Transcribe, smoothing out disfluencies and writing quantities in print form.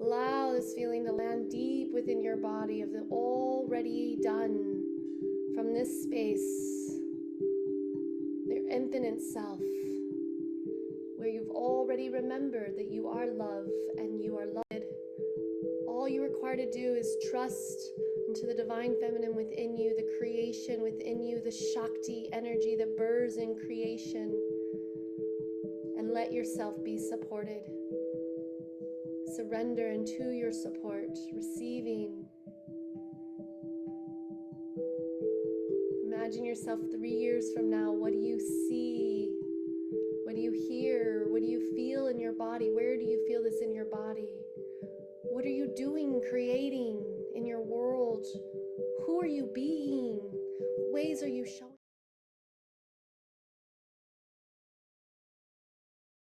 Allow this feeling to land deep within your body of the already done from this space, your infinite self, where you've already remembered that you are love and you are loved. All you require to do is trust into the divine feminine within you, the creation within you, the Shakti energy that bursts in creation, and let yourself be supported. Surrender into your support, receiving. Imagine yourself 3 years from now. What do you see? What do you hear? What do you feel in your body? Where do you feel this in your body? What are you doing, creating in your world? Who are you being? What ways are you showing?